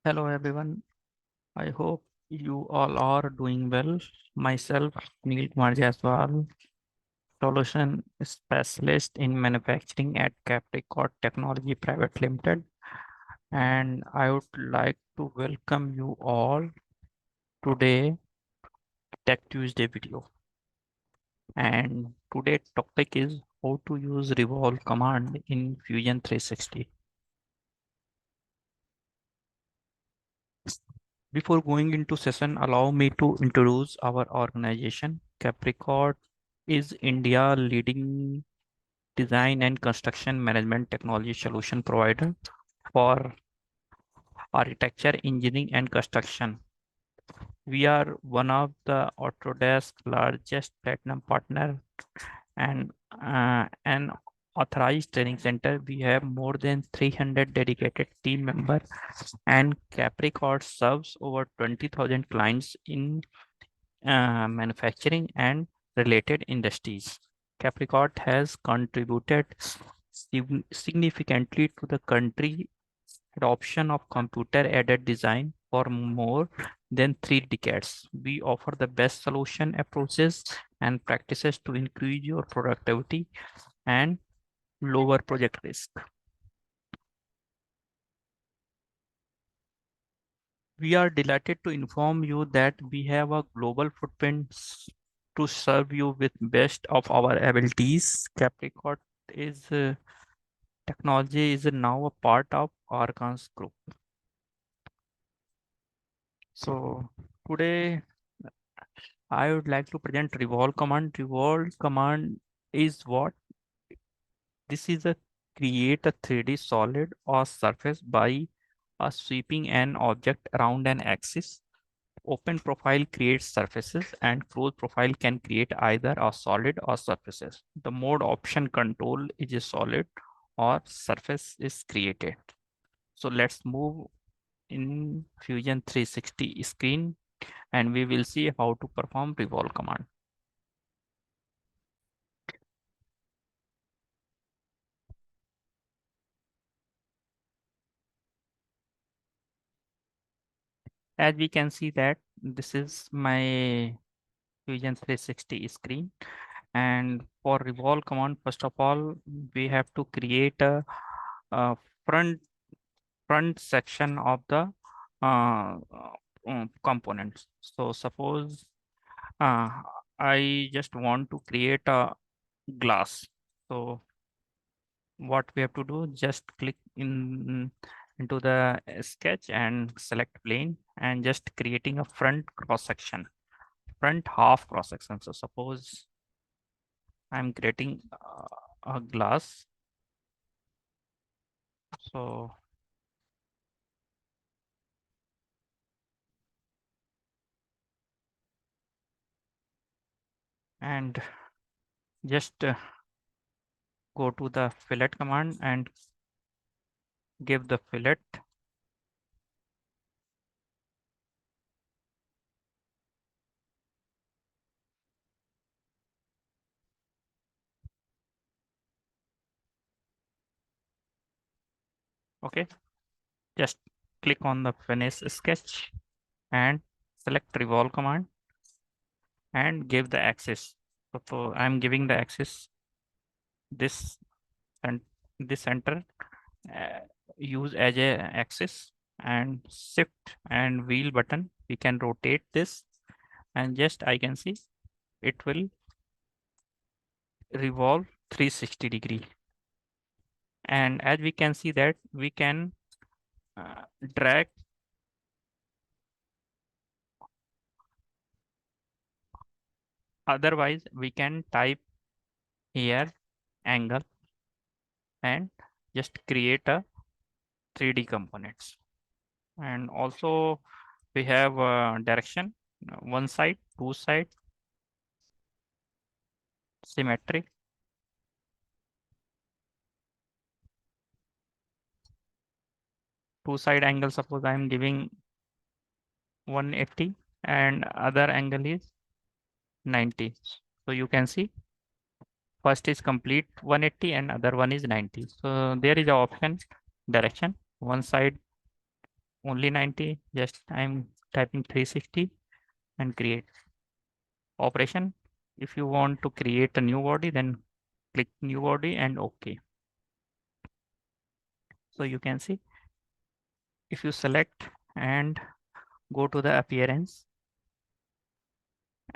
Hello everyone. I hope you all are doing well. Myself, Neil Kumar Jaiswal, solution specialist in manufacturing at Capricorn Technology Private Limited, and I would like to welcome you all today Tech Tuesday video. And today's topic is how to use Revolve command in Fusion 360. Before going into session, allow me to introduce our organization. Capricorn is India leading design and construction management technology solution provider for architecture, engineering, and construction. We are one of the Autodesk largest platinum partner and an authorized training center. We have more than 300 dedicated team members, and Capricorn serves over 20,000 clients in manufacturing and related industries. Capricorn has contributed significantly to the country adoption of computer-aided design for more than 3 decades. We offer the best solution approaches and practices to increase your productivity and lower project risk. We are delighted to inform you that we have a global footprint to serve you with best of our abilities. Capricorn is technology is now a part of Argan's group. So today I would like to present Revolve command. Revolve command is what? This is a create a 3D solid or surface by sweeping an object around an axis. Open profile creates surfaces and closed profile can create either a solid or surfaces. The mode option control is a solid or surface is created. So let's move in Fusion 360 screen and we will see how to perform revolve command. As we can see that this is my Fusion 360 screen, and for revolve command, first of all, we have to create a front section of the components. So suppose uh, I just want to create a glass. So what we have to do, just click into the sketch and select plane and just creating a front cross section, front half cross section. So suppose I'm creating a glass. So and just go to the fillet command and give the fillet. Okay, just click on the finish sketch and select revolve command and give the axis. So I'm giving the axis this and this center, uh, use as a axis, and shift and wheel button we can rotate this, and just I can see it will revolve 360-degree. And as we can see that we can drag, otherwise we can type here angle and just create a 3D components. And also we have direction, one side, two side, symmetry, two side angle. Suppose I am giving 180 and other angle is 90. So you can see first is complete 180 and other one is 90. So there is a option direction, one side only 90. Just I'm typing 360 and create operation. If you want to create a new body, then click new body and OK. So you can see if you select and go to the appearance,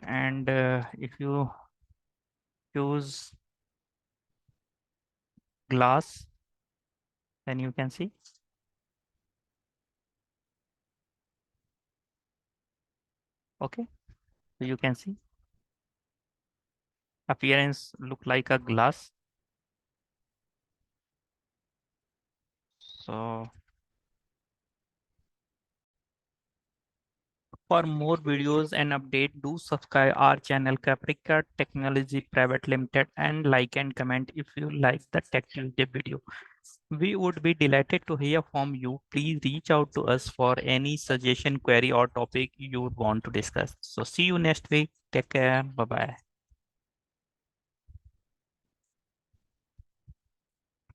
and if you choose glass, then you can see, okay, so you can see appearance look like a glass. So for more videos and update, do subscribe our channel Caprica Technology Private Limited and like and comment if you like the Tech Tuesday video. We would be delighted to hear from you. Please reach out to us for any suggestion, query or topic you would want to discuss. So see you next week. Take care. Bye bye.